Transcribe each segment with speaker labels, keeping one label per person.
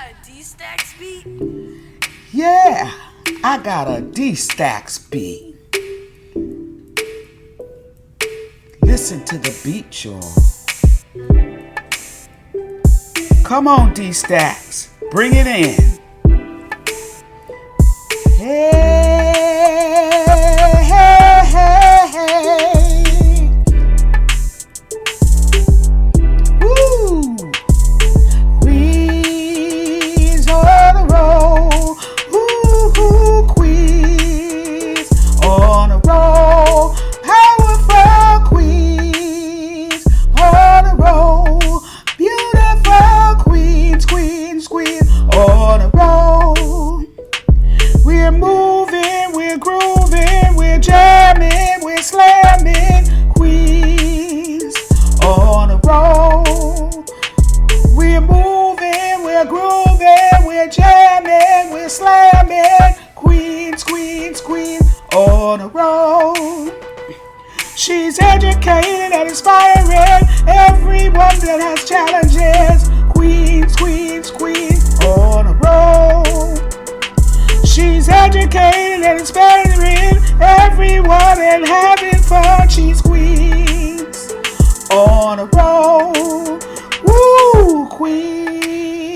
Speaker 1: got a D-Stacks beat?
Speaker 2: Yeah, I got a D-Stacks beat. Listen to the beat, y'all. Come on, D-Stacks, bring it in. Hey, hey, hey, hey. Woo! Queens on the roll. Ooh, queens on the roll. Powerful queens on the roll. Beautiful queens, queens, queens on the roll. We're moving, we're grooving, we're jamming, we're slamming. Queens on the roll. We're moving, we're grooving, we're jamming, we're slamming. Queens, queens, queens on the roll. She's educated and inspiring everyone that has challenges. Queens, queens, queens on the roll. She's educated and inspiring everyone and having fun. She's queens on a roll. Woo, queens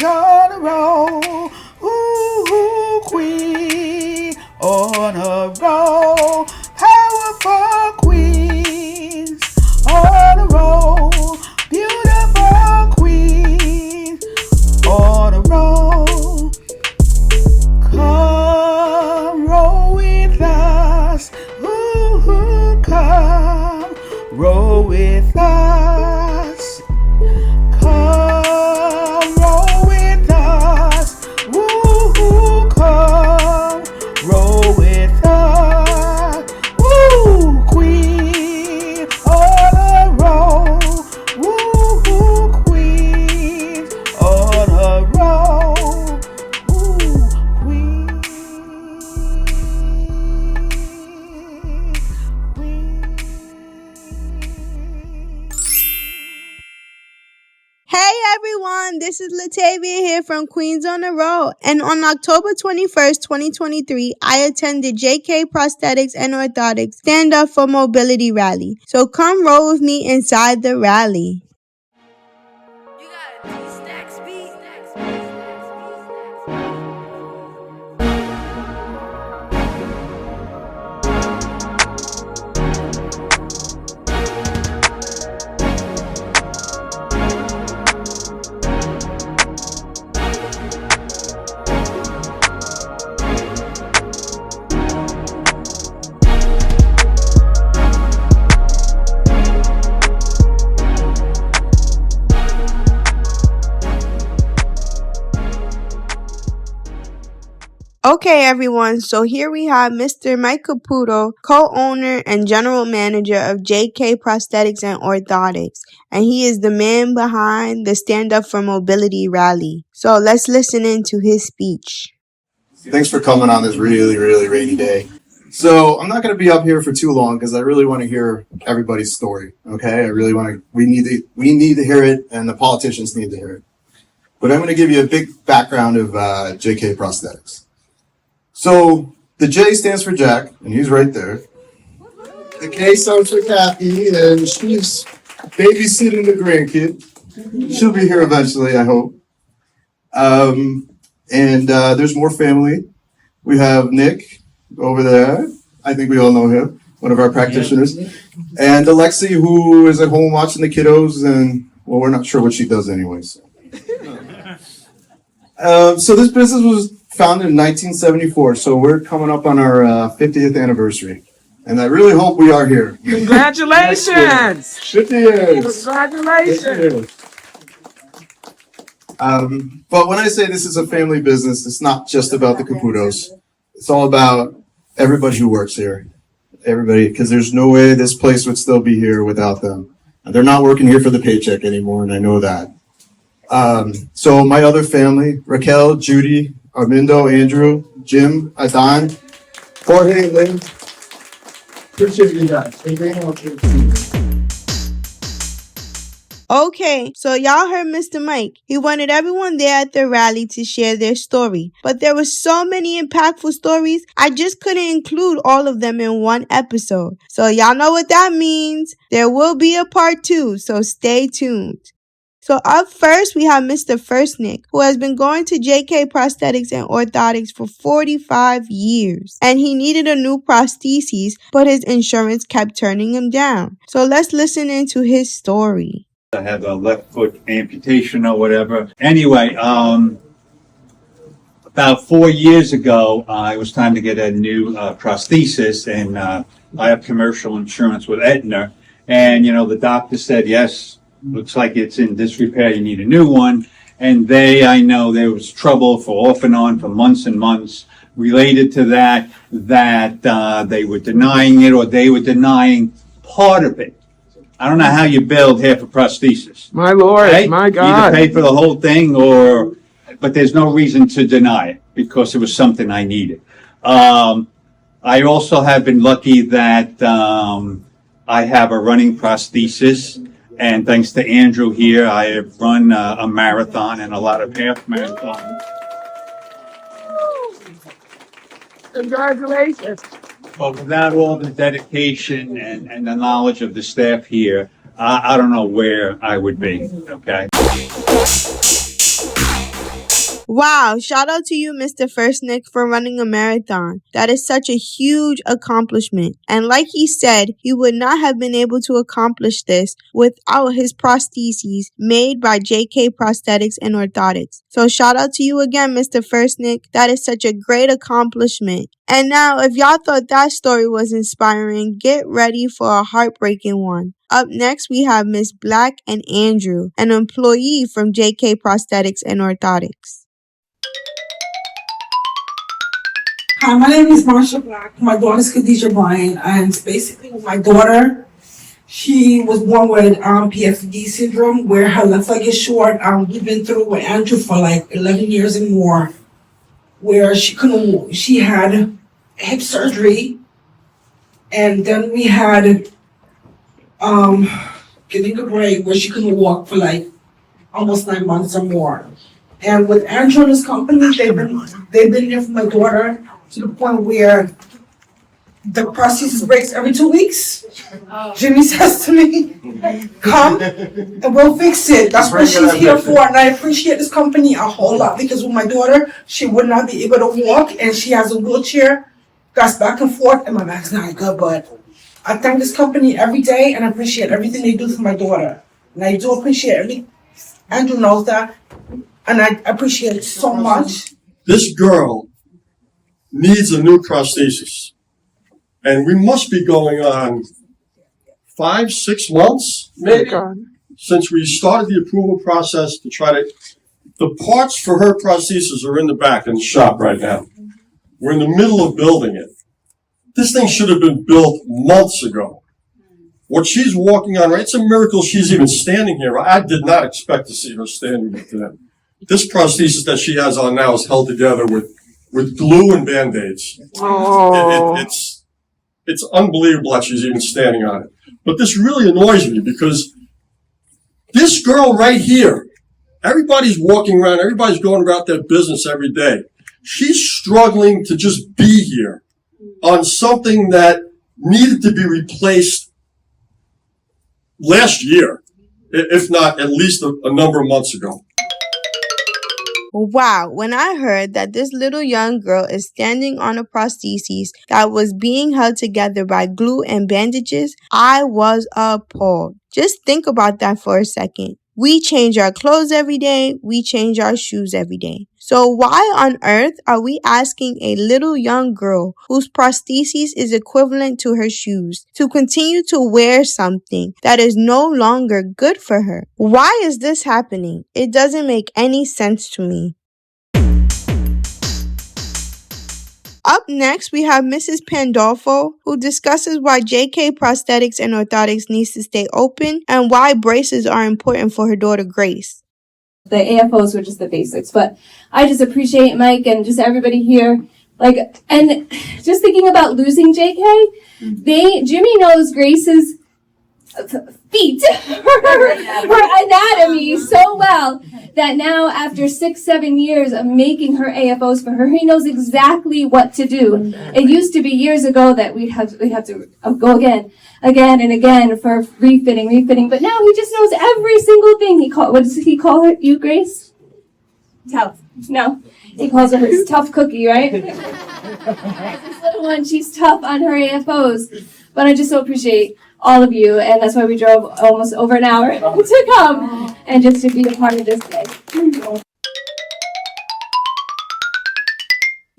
Speaker 2: on a roll. Ooh, queen on a roll. Powerful queens on a roll. Beautiful queens on a roll. Come roll with us. Ooh, come roll with us. Come roll with us. Ooh, come roll with us. Ooh, queen on a roll. Ooh, queen on a roll. Ooh, queen.
Speaker 3: Hey everyone, this is Latavia here from Queens on the Road, and on October 21st, 2023, I attended JK Prosthetics and Orthotics Stand Up for Mobility Rally. So come roll with me inside the rally.
Speaker 1: You got a D-Stacks beat?
Speaker 3: Okay everyone, so here we have Mr. Mike Caputo, co-owner and general manager of JK Prosthetics and Orthotics, and he is the man behind the Stand Up for Mobility rally. So let's listen into his speech.
Speaker 4: Thanks for coming on this really, really rainy day. So I'm not going to be up here for too long because I really want to hear everybody's story. Okay, we need to hear it, and the politicians need to hear it. But I'm going to give you a big background of JK Prosthetics. So the J stands for Jack, and he's right there. The K stands for Kathy, and she's babysitting the grandkid. She'll be here eventually, I hope. And there's more family. We have Nick over there. I think we all know him, one of our practitioners. And Alexi, who is at home watching the kiddos, and well, we're not sure what she does anyways. So this business was founded in 1974, so we're coming up on our 50th anniversary. And I really hope we are here.
Speaker 5: Congratulations!
Speaker 4: 50 years!
Speaker 5: Congratulations!
Speaker 4: But when I say this is a family business, it's not just about the Caputos. It's all about everybody who works here. Everybody, because there's no way this place would still be here without them. And they're not working here for the paycheck anymore, and I know that. So my other family, Raquel, Judy, Armindo, Andrew, Jim, Adan, Jorge, Lynn. Appreciate you guys.
Speaker 3: Okay, so y'all heard Mr. Mike. He wanted everyone there at the rally to share their story. But there were so many impactful stories, I just couldn't include all of them in one episode. So y'all know what that means. There will be a part 2, so stay tuned. So up first, we have Mr. Firstnick, who has been going to JK Prosthetics and Orthotics for 45 years. And he needed a new prosthesis, but his insurance kept turning him down. So let's listen into his story.
Speaker 6: I have a left foot amputation or whatever. Anyway, about 4 years ago, it was time to get a new prosthesis, and I have commercial insurance with Aetna. And, the doctor said, yes, looks like it's in disrepair, you need a new one. And I know there was trouble for off and on for months and months related to that they were denying it, or they were denying part of it. I don't know how you build half a prosthesis.
Speaker 5: My Lord,
Speaker 6: right?
Speaker 5: my
Speaker 6: You
Speaker 5: God.
Speaker 6: either pay for the whole thing, but there's no reason to deny it because it was something I needed. I also have been lucky that I have a running prosthesis, and thanks to Andrew here, I have run a marathon and a lot of half marathons.
Speaker 5: Congratulations.
Speaker 6: But without all the dedication and the knowledge of the staff here, I don't know where I would be, okay?
Speaker 3: Wow, shout out to you, Mr. Firstnick, for running a marathon. That is such a huge accomplishment. And like he said, he would not have been able to accomplish this without his prostheses made by JK Prosthetics and Orthotics. So shout out to you again, Mr. Firstnick. That is such a great accomplishment. And now, if y'all thought that story was inspiring, get ready for a heartbreaking one. Up next, we have Miss Black and Andrew, an employee from JK Prosthetics and Orthotics.
Speaker 7: Hi, my name is Marsha Black. My daughter is Khadijah Bryan, and basically my daughter, she was born with PFD syndrome, where her left leg is short. We've been through with Andrew for like 11 years and more, where she had hip surgery, and then we had getting a break where she couldn't walk for like almost 9 months or more. And with Andrew and his company, they've been there for my daughter to the point where the prosthesis breaks every 2 weeks. Jimmy says to me, come and we'll fix it. That's what she's here for. And I appreciate this company a whole lot, because with my daughter, she would not be able to walk, and she has a wheelchair that's back and forth, and my back's not good. But I thank this company every day, and I appreciate everything they do for my daughter. And I do appreciate it. Andrew knows that, and I appreciate it so much.
Speaker 8: This girl needs a new prosthesis. And we must be going on 5-6 months, maybe, since we started the approval process to try to... The parts for her prosthesis are in the back in the shop right now. We're in the middle of building it. This thing should have been built months ago. What she's walking on, right, it's a miracle she's even standing here. I did not expect to see her standing here today. This prosthesis that she has on now is held together with glue and Band-Aids. It's unbelievable that she's even standing on it. But this really annoys me, because this girl right here, everybody's walking around, everybody's going about their business every day. She's struggling to just be here on something that needed to be replaced last year, if not at least a number of months ago.
Speaker 3: Wow, when I heard that this little young girl is standing on a prosthesis that was being held together by glue and bandages, I was appalled. Just think about that for a second. We change our clothes every day, we change our shoes every day. So why on earth are we asking a little young girl whose prosthesis is equivalent to her shoes to continue to wear something that is no longer good for her? Why is this happening? It doesn't make any sense to me. Up next, we have Mrs. Pandolfo, who discusses why JK Prosthetics and Orthotics needs to stay open and why braces are important for her daughter Grace.
Speaker 9: The AFOs were just the basics, but I just appreciate Mike and just everybody here. And just thinking about losing JK, Jimmy knows Grace's feet, her anatomy so well that now after 6-7 years of making her AFOs for her, he knows exactly what to do. It used to be years ago that we'd have to go again and again for refitting, but now he just knows every single thing. What does he call her, you, Grace? Tough. No, he calls her his tough cookie, right? This little one, she's tough on her AFOs, but I just so appreciate all of you, and that's why we drove almost over an hour to come and just to be a part of this day.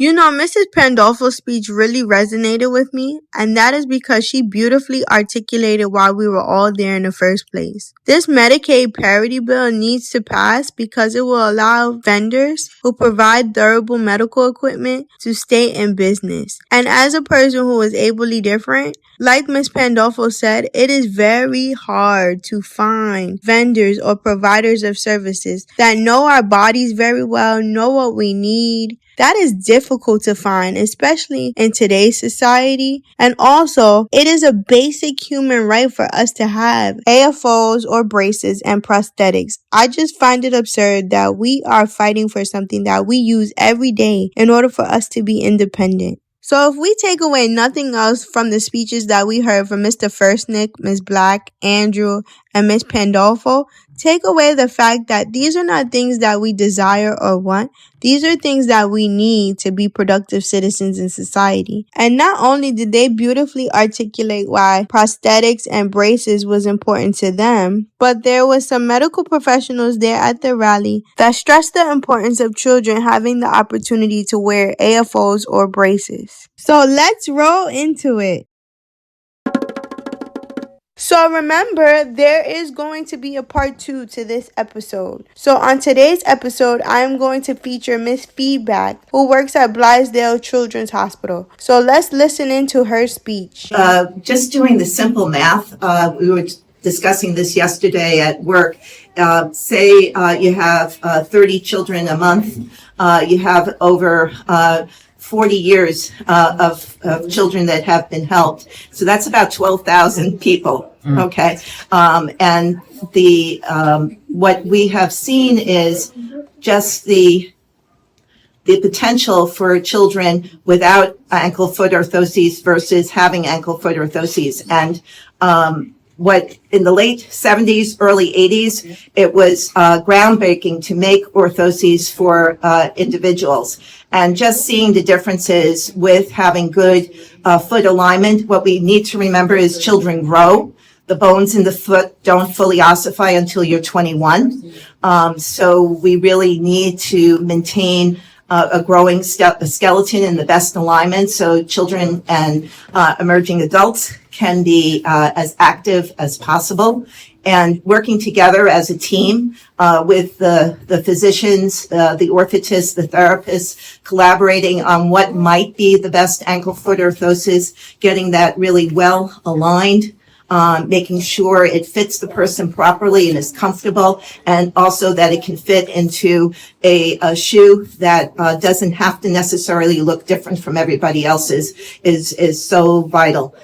Speaker 3: You know, Mrs. Pandolfo's speech really resonated with me, and that is because she beautifully articulated why we were all there in the first place. This Medicaid Parity Bill needs to pass because it will allow vendors who provide durable medical equipment to stay in business. And as a person who is ably different, like Ms. Pandolfo said, it is very hard to find vendors or providers of services that know our bodies very well, know what we need. That is difficult to find, especially in today's society. And also, it is a basic human right for us to have AFOs or braces and prosthetics. I just find it absurd that we are fighting for something that we use every day in order for us to be independent. So if we take away nothing else from the speeches that we heard from Mr. Firstnick, Ms. Black, Andrew, and Ms. Pandolfo, take away the fact that these are not things that we desire or want. These are things that we need to be productive citizens in society. And not only did they beautifully articulate why prosthetics and braces was important to them, but there was some medical professionals there at the rally that stressed the importance of children having the opportunity to wear AFOs or braces. So let's roll into it. So remember, there is going to be a part 2 to this episode. So on today's episode, I am going to feature Miss Feedback, who works at Blithedale Children's Hospital. So let's listen into her speech.
Speaker 10: Just doing the simple math, we were discussing this yesterday at work. Say you have 30 children a month, you have over 40 years of children that have been helped. So that's about 12,000 people. Okay. And the what we have seen is just the potential for children without ankle foot orthoses versus having ankle foot orthoses. And what in the late 70s, early 80s, it was groundbreaking to make orthoses for individuals. And just seeing the differences with having good foot alignment, what we need to remember is children grow. The bones in the foot don't fully ossify until you're 21. So we really need to maintain a growing skeleton in the best alignment so children and emerging adults can be as active as possible. And working together as a team with the physicians, the orthotists, the therapists, collaborating on what might be the best ankle foot orthosis, getting that really well aligned, making sure it fits the person properly and is comfortable, and also that it can fit into a shoe that doesn't have to necessarily look different from everybody else's is so vital.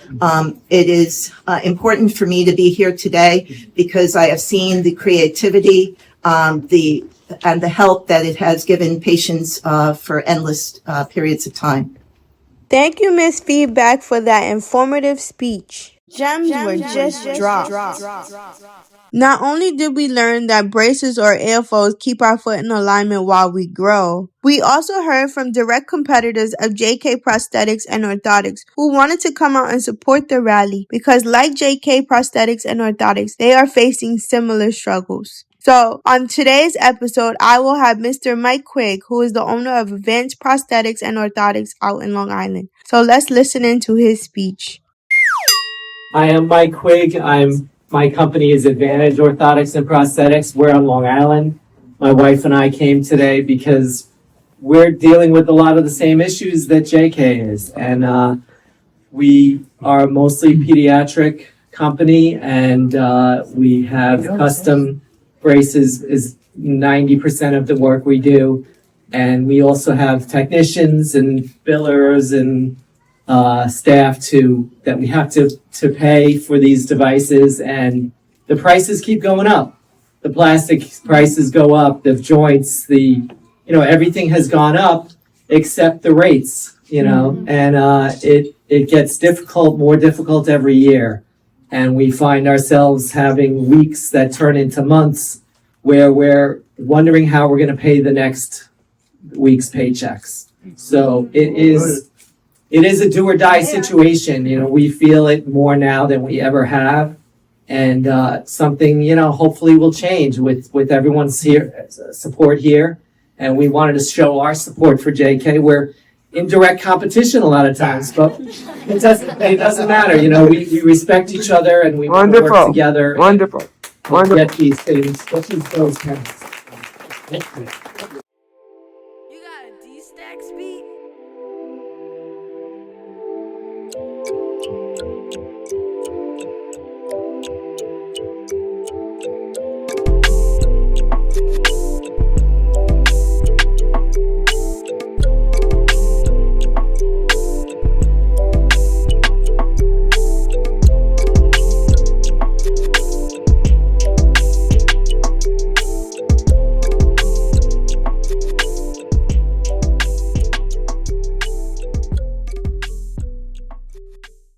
Speaker 10: It is important for me to be here today because I have seen the creativity, and the help that it has given patients for endless periods of time.
Speaker 3: Thank you, Miss Feedback, for that informative speech. Gems were just dropped. Not only did we learn that braces or AFOs keep our foot in alignment while we grow, we also heard from direct competitors of JK Prosthetics and Orthotics who wanted to come out and support the rally because like JK Prosthetics and Orthotics, they are facing similar struggles. So, on today's episode, I will have Mr. Mike Quigg, who is the owner of Advanced Prosthetics and Orthotics out in Long Island. So, let's listen into his speech.
Speaker 5: I am Mike Quigg. My company is Advantage Orthotics and Prosthetics. We're on Long Island. My wife and I came today because we're dealing with a lot of the same issues that JK is. And we are mostly pediatric company, and we have custom braces is 90% of the work we do. And we also have technicians and billers and staff that we have to pay for these devices, and the prices keep going up. The plastic prices go up, the joints, everything has gone up except the rates, and it gets more difficult every year. And we find ourselves having weeks that turn into months where we're wondering how we're going to pay the next week's paychecks. So it is a do or die situation. We feel it more now than we ever have. And something, hopefully will change with everyone's support here. And we wanted to show our support for JK. We're in direct competition a lot of times, but it doesn't matter. We respect each other, and we want to work together.
Speaker 2: Wonderful.
Speaker 5: And get these things, especially those kinds.
Speaker 1: You got a D-Stacks beat?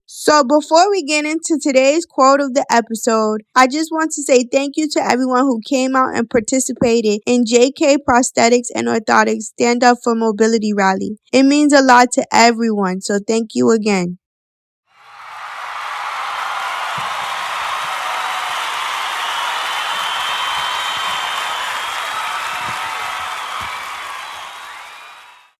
Speaker 3: So before we get into today's quote of the episode, I just want to say thank you to everyone who came out and participated in JK Prosthetics and Orthotics Stand Up for Mobility Rally. It means a lot to everyone, so thank you again.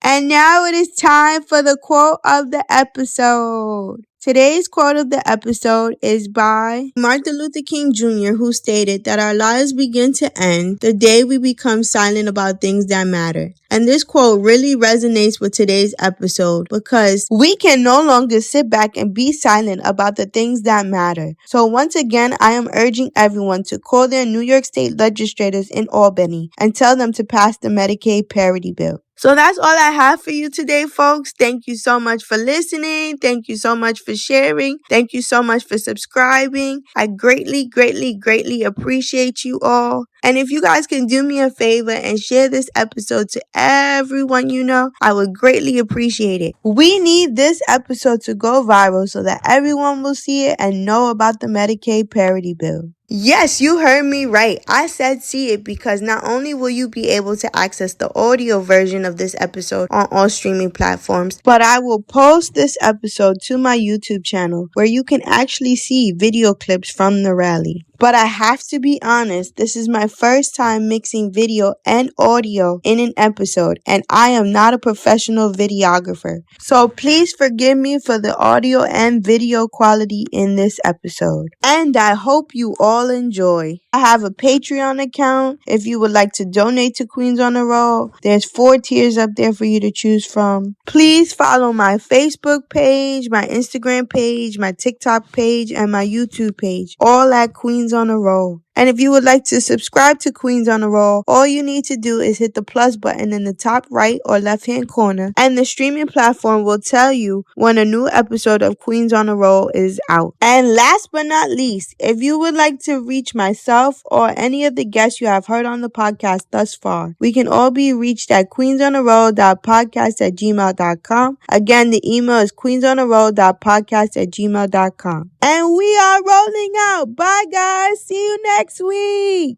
Speaker 3: And now it is time for the quote of the episode. Today's quote of the episode is by Martin Luther King Jr., who stated that our lives begin to end the day we become silent about things that matter. And this quote really resonates with today's episode because we can no longer sit back and be silent about the things that matter. So once again, I am urging everyone to call their New York State legislators in Albany and tell them to pass the Medicaid Parity Bill. So that's all I have for you today, folks. Thank you so much for listening. Thank you so much for sharing. Thank you so much for subscribing. I greatly, greatly, greatly appreciate you all. And if you guys can do me a favor and share this episode to everyone you know, I would greatly appreciate it. We need this episode to go viral so that everyone will see it and know about the Medicaid Parity Bill. Yes, you heard me right. I said see it because not only will you be able to access the audio version of this episode on all streaming platforms, but I will post this episode to my YouTube channel where you can actually see video clips from the rally. But I have to be honest, this is my first time mixing video and audio in an episode, and I am not a professional videographer. So please forgive me for the audio and video quality in this episode. And I hope you all enjoy. I have a Patreon account if you would like to donate to Queens on the Road. There's 4 tiers up there for you to choose from. Please follow my Facebook page, my Instagram page, my TikTok page, and my YouTube page, all at Queens on the Roll. And if you would like to subscribe to Queens on the Roll, all you need to do is hit the plus button in the top right or left hand corner, and the streaming platform will tell you when a new episode of Queens on the Roll is out. And last but not least, if you would like to reach myself or any of the guests you have heard on the podcast thus far, we can all be reached at queensontheroll.podcast@gmail.com. Again, the email is queensontheroll.podcast@gmail.com. And we are rolling out. Bye, guys. See you next week.